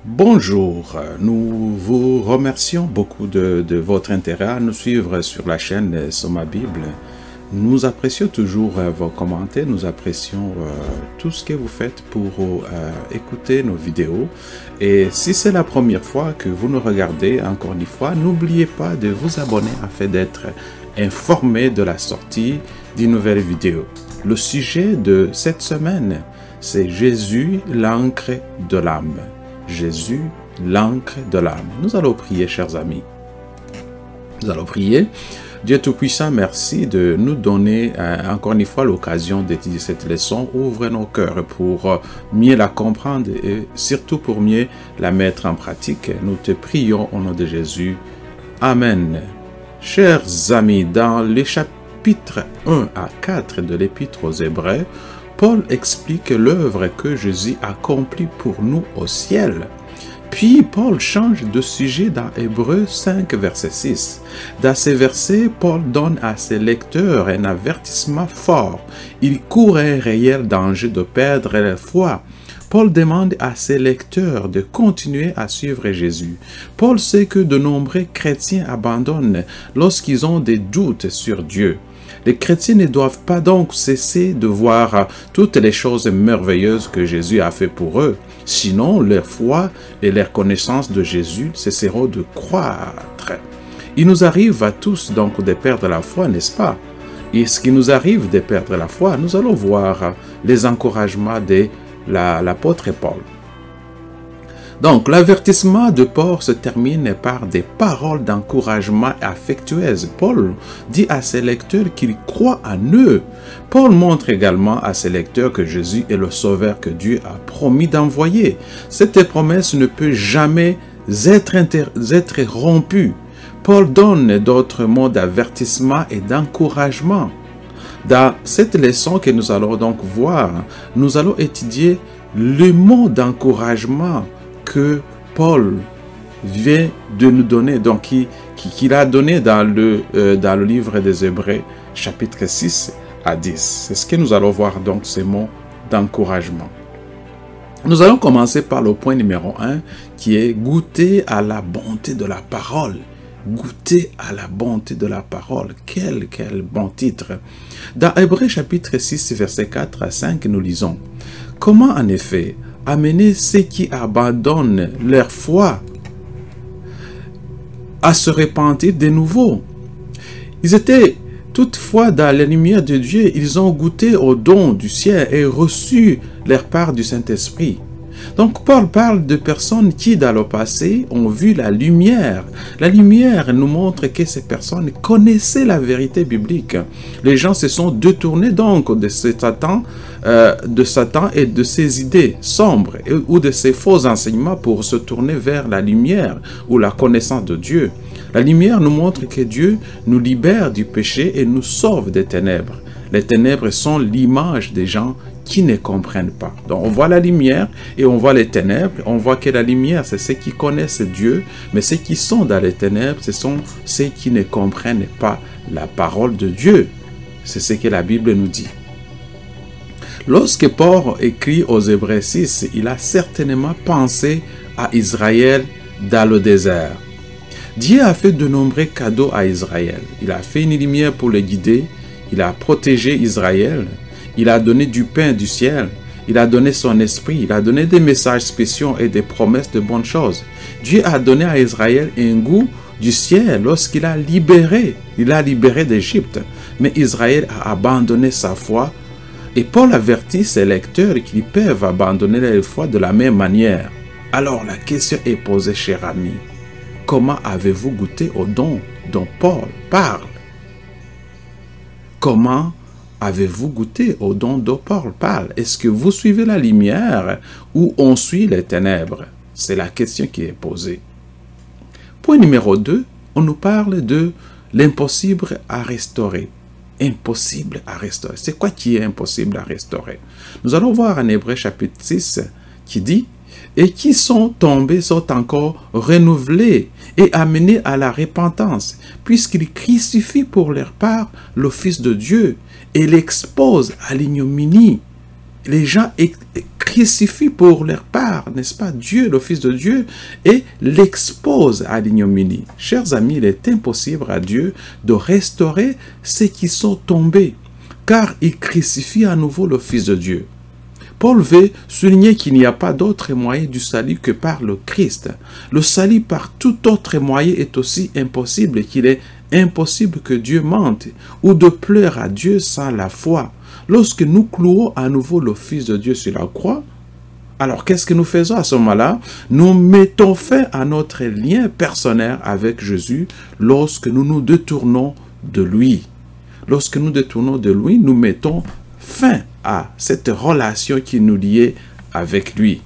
Bonjour, nous vous remercions beaucoup de votre intérêt à nous suivre sur la chaîne Soma Bible. Nous apprécions toujours vos commentaires, nous apprécions tout ce que vous faites pour écouter nos vidéos. Et si c'est la première fois que vous nous regardez, encore une fois, n'oubliez pas de vous abonner afin d'être informé de la sortie d'une nouvelle vidéo. Le sujet de cette semaine, c'est Jésus, l'encre de l'âme. Jésus, l'encre de l'âme. Nous allons prier, chers amis. Nous allons prier. Dieu Tout-Puissant, merci de nous donner encore une fois l'occasion d'étudier cette leçon. Ouvre nos cœurs pour mieux la comprendre et surtout pour mieux la mettre en pratique. Nous te prions au nom de Jésus. Amen. Chers amis, dans les chapitres 1 à 4 de l'Épître aux Hébreux, Paul explique l'œuvre que Jésus accomplit pour nous au ciel. Puis Paul change de sujet dans Hébreux 5, verset 6. Dans ces versets, Paul donne à ses lecteurs un avertissement fort. Il court un réel danger de perdre la foi. Paul demande à ses lecteurs de continuer à suivre Jésus. Paul sait que de nombreux chrétiens abandonnent lorsqu'ils ont des doutes sur Dieu. Les chrétiens ne doivent pas donc cesser de voir toutes les choses merveilleuses que Jésus a fait pour eux. Sinon, leur foi et leur connaissance de Jésus cesseront de croître. Il nous arrive à tous donc de perdre la foi, n'est-ce pas? Et ce qui nous arrive de perdre la foi, nous allons voir les encouragements de l'apôtre Paul. Donc, l'avertissement de Paul se termine par des paroles d'encouragement affectueuses. Paul dit à ses lecteurs qu'il croit en eux. Paul montre également à ses lecteurs que Jésus est le sauveur que Dieu a promis d'envoyer. Cette promesse ne peut jamais être rompue. Paul donne d'autres mots d'avertissement et d'encouragement. Dans cette leçon que nous allons donc voir, nous allons étudier le mot d'encouragement que Paul vient de nous donner, donc qu'il a donné dans le livre des Hébreux, chapitre 6 à 10. C'est ce que nous allons voir donc, ces mots d'encouragement. Nous allons commencer par le point numéro 1, qui est goûter à la bonté de la parole. Goûter à la bonté de la parole. Quel bon titre. Dans Hébreux chapitre 6, verset 4 à 5, nous lisons: comment en effet amener ceux qui abandonnent leur foi à se repentir de nouveau? Ils étaient toutefois dans la lumière de Dieu, ils ont goûté au don du ciel et reçu leur part du Saint-Esprit. Donc Paul parle de personnes qui dans le passé ont vu la lumière. La lumière nous montre que ces personnes connaissaient la vérité biblique. Les gens se sont détournés donc de Satan et de ses idées sombres ou de ses faux enseignements pour se tourner vers la lumière ou la connaissance de Dieu. La lumière nous montre que Dieu nous libère du péché et nous sauve des ténèbres. Les ténèbres sont l'image des gens qui ne comprennent pas. Donc on voit la lumière et on voit les ténèbres. On voit que la lumière, c'est ceux qui connaissent Dieu, mais ceux qui sont dans les ténèbres, ce sont ceux qui ne comprennent pas la parole de Dieu. C'est ce que la Bible nous dit. Lorsque Paul écrit aux Hébreux 6, il a certainement pensé à Israël dans le désert. Dieu a fait de nombreux cadeaux à Israël. Il a fait une lumière pour le guider. Il a protégé Israël. Il a donné du pain du ciel. Il a donné son esprit. Il a donné des messages spéciaux et des promesses de bonnes choses. Dieu a donné à Israël un goût du ciel lorsqu'il a libéré. Il a libéré d'Égypte. Mais Israël a abandonné sa foi. Et Paul avertit ses lecteurs qu'ils peuvent abandonner leur foi de la même manière. Alors la question est posée, cher ami. Comment avez-vous goûté au don dont Paul parle? Comment avez-vous goûté au don dont Paul parle? Est-ce que vous suivez la lumière ou on suit les ténèbres? C'est la question qui est posée. Point numéro 2, on nous parle de l'impossible à restaurer. Impossible à restaurer. C'est quoi qui est impossible à restaurer? Nous allons voir en Hébreux chapitre 6 qui dit: et qui sont tombés sont encore renouvelés et amenés à la repentance, puisqu'ils crucifient pour leur part le Fils de Dieu et l'exposent à l'ignominie. Les gens crucifient pour leur part voir, n'est-ce pas, Dieu, le Fils de Dieu, et l'expose à l'ignominie. Chers amis, il est impossible à Dieu de restaurer ceux qui sont tombés, car il crucifie à nouveau le Fils de Dieu. Paul veut souligner qu'il n'y a pas d'autre moyen du salut que par le Christ. Le salut par tout autre moyen est aussi impossible qu'il est impossible que Dieu mente ou de plaire à Dieu sans la foi. Lorsque nous clouons à nouveau le Fils de Dieu sur la croix, alors qu'est-ce que nous faisons à ce moment-là? Nous mettons fin à notre lien personnel avec Jésus lorsque nous nous détournons de lui. Lorsque nous détournons de lui, nous mettons fin à cette relation qui nous liait avec lui.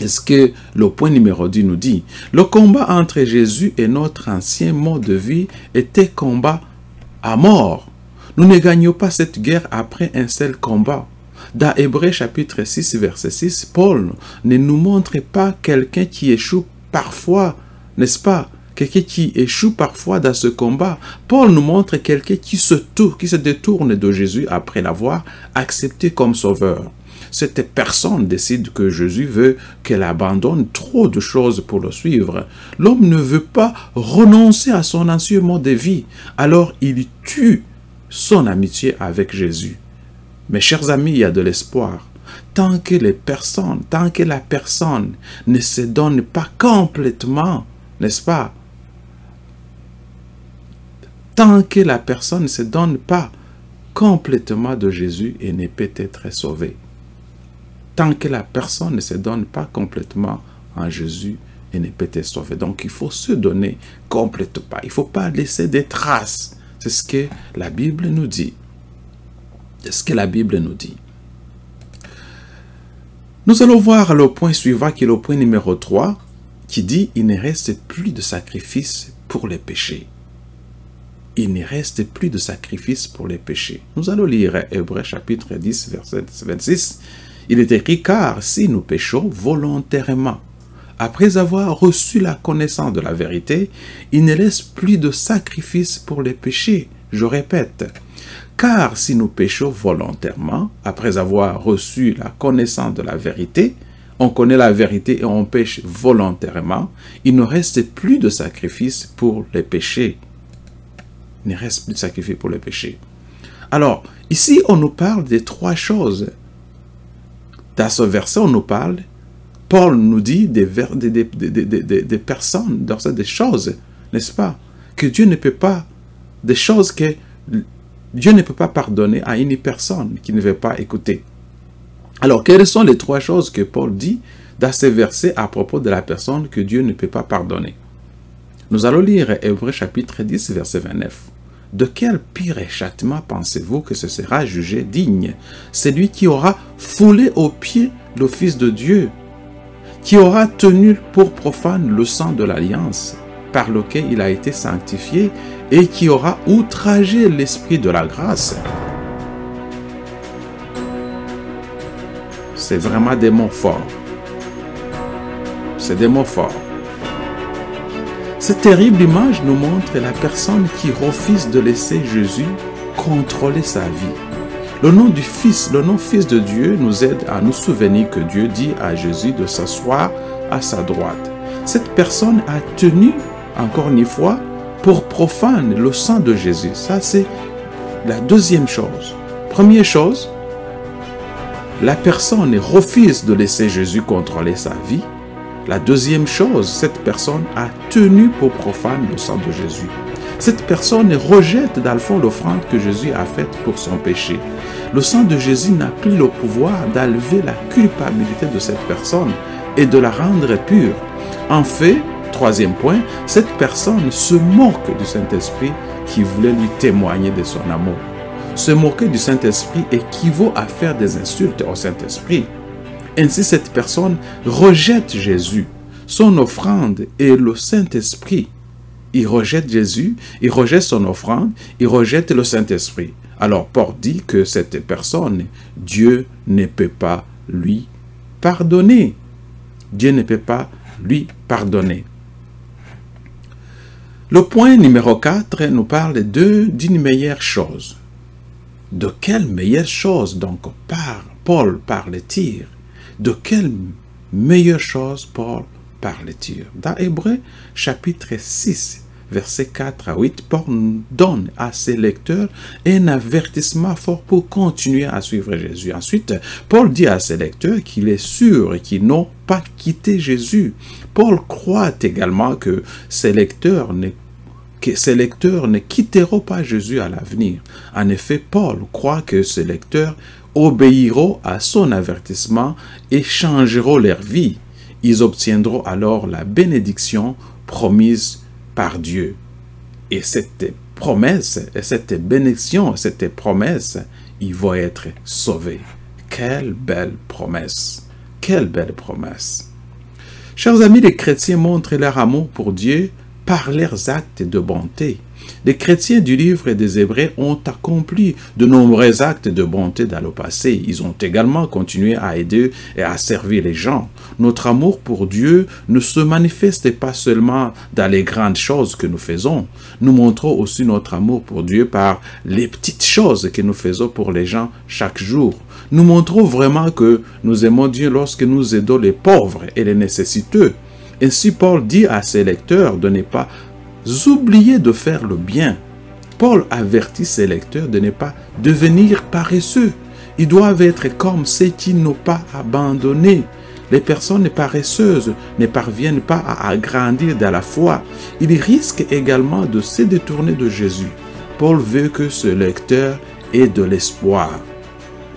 Est-ce que le point numéro 10 nous dit, le combat entre Jésus et notre ancien mode de vie était combat à mort. Nous ne gagnons pas cette guerre après un seul combat. Dans Hébreux chapitre 6, verset 6, Paul ne nous montre pas quelqu'un qui échoue parfois, n'est-ce pas? Quelqu'un qui échoue parfois dans ce combat. Paul nous montre quelqu'un qui se détourne de Jésus après l'avoir accepté comme sauveur. Cette personne décide que Jésus veut qu'elle abandonne trop de choses pour le suivre. L'homme ne veut pas renoncer à son ancien mode de vie. Alors il tue son amitié avec Jésus. Mes chers amis, il y a de l'espoir. Tant que la personne ne se donne pas complètement, n'est-ce pas? Tant que la personne ne se donne pas complètement de Jésus et ne peut être sauvée. Tant que la personne ne se donne pas complètement en Jésus et ne peut être sauvée. Donc il faut se donner complètement. Il ne faut pas laisser des traces. C'est ce que la Bible nous dit. C'est ce que la Bible nous dit. Nous allons voir le point suivant qui est le point numéro 3 qui dit « Il ne reste plus de sacrifice pour les péchés ». Il ne reste plus de sacrifice pour les péchés. Nous allons lire Hébreux chapitre 10, verset 26. Il est écrit « Car si nous péchons volontairement, après avoir reçu la connaissance de la vérité, il ne laisse plus de sacrifice pour les péchés. » Je répète, « Car si nous péchons volontairement, après avoir reçu la connaissance de la vérité, on connaît la vérité et on pêche volontairement, il ne reste plus de sacrifice pour les péchés. » Il ne reste plus de sacrifice pour les péchés. Alors, ici, on nous parle de trois choses. Dans ce verset, on nous parle, Paul nous dit des personnes, des choses, n'est-ce pas? Que Dieu ne peut pas, des choses que Dieu ne peut pas pardonner à une personne qui ne veut pas écouter. Alors, quelles sont les trois choses que Paul dit dans ces versets à propos de la personne que Dieu ne peut pas pardonner? Nous allons lire Hébreux chapitre 10, verset 29. « De quel pire châtiment pensez-vous que ce sera jugé digne? Celui qui aura foulé aux pieds le Fils de Dieu, qui aura tenu pour profane le sang de l'alliance, par lequel il a été sanctifié, et qui aura outragé l'Esprit de la grâce. » C'est vraiment des mots forts. C'est des mots forts. Cette terrible image nous montre la personne qui refuse de laisser Jésus contrôler sa vie. Le nom du Fils, le nom Fils de Dieu nous aide à nous souvenir que Dieu dit à Jésus de s'asseoir à sa droite. Cette personne a tenu, encore une fois, pour profane le sang de Jésus. Ça, c'est la deuxième chose. Première chose, la personne refuse de laisser Jésus contrôler sa vie. La deuxième chose, cette personne a tenu pour profane le sang de Jésus. Cette personne rejette dans le fond l'offrande que Jésus a faite pour son péché. Le sang de Jésus n'a plus le pouvoir d'enlever la culpabilité de cette personne et de la rendre pure. En fait, troisième point, cette personne se moque du Saint-Esprit qui voulait lui témoigner de son amour. Se moquer du Saint-Esprit équivaut à faire des insultes au Saint-Esprit. Ainsi, cette personne rejette Jésus, son offrande et le Saint-Esprit. Il rejette Jésus, il rejette son offrande, il rejette le Saint-Esprit. Alors, Paul dit que cette personne, Dieu ne peut pas lui pardonner. Dieu ne peut pas lui pardonner. Le point numéro 4 nous parle d'une meilleure chose. De quelle meilleure chose donc Paul parle-t-il? De quelle meilleure chose, Paul parle-t-il. Dans Hébreux, chapitre 6, versets 4 à 8, Paul donne à ses lecteurs un avertissement fort pour continuer à suivre Jésus. Ensuite, Paul dit à ses lecteurs qu'il est sûr et qu'ils n'ont pas quitté Jésus. Paul croit également que ses lecteurs ne quitteront pas Jésus à l'avenir. En effet, Paul croit que ses lecteurs obéiront à son avertissement et changeront leur vie. Ils obtiendront alors la bénédiction promise par Dieu. Et cette promesse, cette bénédiction, cette promesse, ils vont être sauvés. Quelle belle promesse! Quelle belle promesse! Chers amis, les chrétiens montrent leur amour pour Dieu par leurs actes de bonté. Les chrétiens du livre des Hébreux ont accompli de nombreux actes de bonté dans le passé. Ils ont également continué à aider et à servir les gens. Notre amour pour Dieu ne se manifeste pas seulement dans les grandes choses que nous faisons. Nous montrons aussi notre amour pour Dieu par les petites choses que nous faisons pour les gens chaque jour. Nous montrons vraiment que nous aimons Dieu lorsque nous aidons les pauvres et les nécessiteux. Ainsi, Paul dit à ses lecteurs de ne pas oublier de faire le bien. Paul avertit ses lecteurs de ne pas devenir paresseux. Ils doivent être comme ceux qui n'ont pas abandonné. Les personnes paresseuses ne parviennent pas à agrandir dans la foi. Ils risquent également de se détourner de Jésus. Paul veut que ce lecteur ait de l'espoir.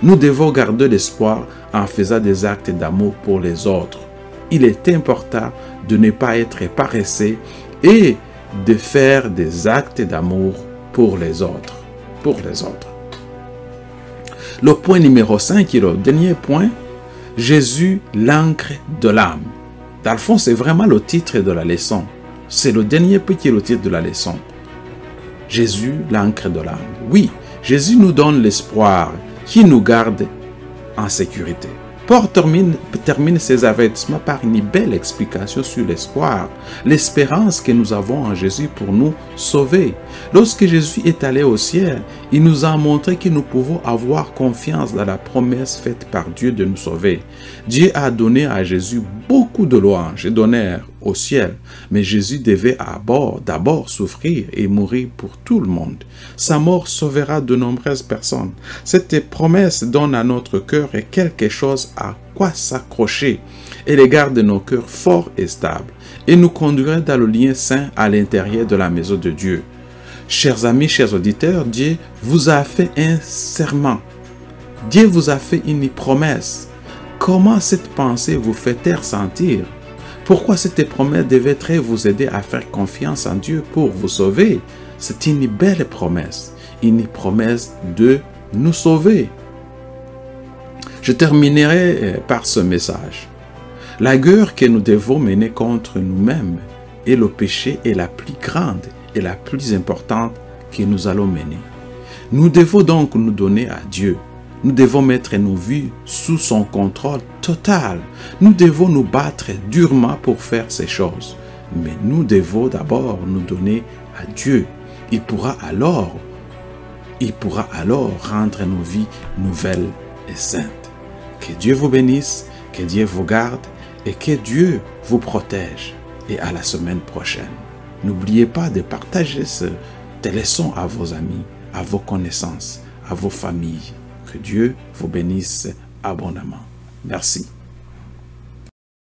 Nous devons garder l'espoir en faisant des actes d'amour pour les autres. Il est important de ne pas être paresseux et de faire des actes d'amour pour les autres. Le point numéro 5 est le dernier point. Jésus, l'encre de l'âme. Dans le fond, c'est vraiment le titre de la leçon. C'est le dernier point qui est le titre de la leçon. Jésus, l'encre de l'âme. Oui, Jésus nous donne l'espoir qui nous garde en sécurité. Paul termine ses avertissements par une belle explication sur l'espoir, l'espérance que nous avons en Jésus pour nous sauver. Lorsque Jésus est allé au ciel, il nous a montré que nous pouvons avoir confiance dans la promesse faite par Dieu de nous sauver. Dieu a donné à Jésus beaucoup de louanges et d'honneur au ciel, mais Jésus devait d'abord souffrir et mourir pour tout le monde. Sa mort sauvera de nombreuses personnes. Cette promesse donne à notre cœur quelque chose à quoi s'accrocher et les garde nos cœurs forts et stables et nous conduira dans le lien saint à l'intérieur de la maison de Dieu. Chers amis, chers auditeurs, Dieu vous a fait un serment. Dieu vous a fait une promesse. Comment cette pensée vous fait-elle sentir? Pourquoi cette promesse devait vous aider à faire confiance en Dieu pour vous sauver? C'est une belle promesse de nous sauver. Je terminerai par ce message. La guerre que nous devons mener contre nous-mêmes et le péché est la plus grande et la plus importante que nous allons mener. Nous devons donc nous donner à Dieu. Nous devons mettre nos vies sous son contrôle total. Nous devons nous battre durement pour faire ces choses. Mais nous devons d'abord nous donner à Dieu. Il pourra alors rendre nos vies nouvelles et saintes. Que Dieu vous bénisse, que Dieu vous garde et que Dieu vous protège. Et à la semaine prochaine. N'oubliez pas de partager cette leçon à vos amis, à vos connaissances, à vos familles. Que Dieu vous bénisse abondamment. Merci.